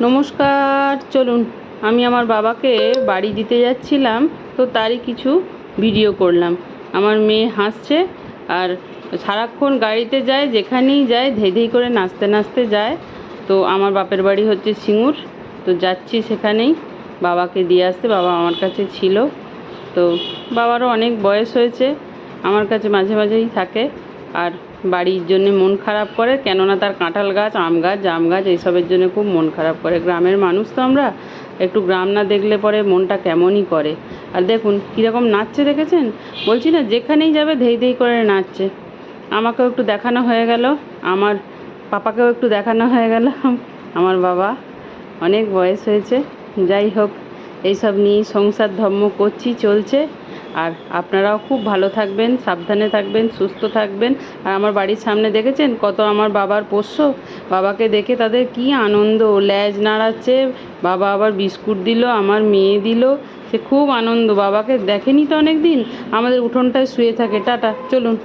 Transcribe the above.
নমস্কার। চলুন, আমি আমার বাবাকে বাড়ি দিতে যাচ্ছিলাম, তো তারই কিছু ভিডিও করলাম। আমার মেয়ে হাসছে আর সারাক্ষণ গাড়িতে যায়, যেখানেই যায় ধেই ধেই করে নাচতে নাচতে যায়। তো আমার বাপের বাড়ি হচ্ছে সিঙ্গুর, তো যাচ্ছি সেখানেই বাবাকে দিয়ে আসতে। বাবা আমার কাছে ছিল, তো বাবারও অনেক বয়স হয়েছে, আমার কাছে মাঝে মাঝেই থাকে। আর বাড়ির জন্য মন খারাপ করে, কেননা তার কাঁঠাল গাছ, আম গাছ, জাম গাছ এইসবের জন্য খুব মন খারাপ করে। গ্রামের মানুষ তো আমরা, একটু গ্রাম না দেখলে পরে মনটা কেমনই করে। আর দেখুন কীরকম নাচছে, দেখেছেন? বলছি না, যেখানেই যাবে ধেই ধেই করে নাচছে। আমাকেও একটু দেখানো হয়ে গেল, আমার পাপাকেও একটু দেখানো হয়ে গেল। আমার বাবা অনেক বয়স হয়েছে, যাই হোক, এইসব নিয়েই সংসার ধর্ম করছি, চলছে। আর আপনারাও খুব ভালো থাকবেন, সাবধানে থাকবেন, সুস্থ থাকবেন। আর আমার বাড়ির সামনে দেখেছেন কত আমার বাবার পোষ্য? বাবাকে দেখে তাদের কি আনন্দ, ল্যাজ নাড়াচ্ছে। বাবা আবার বিস্কুট দিল, আমার মেয়ে দিল, সে খুব আনন্দ। বাবাকে দেখেনি তো অনেক দিন, আমাদের উঠোনটায় শুয়ে থাকে। টাটা, চলুন।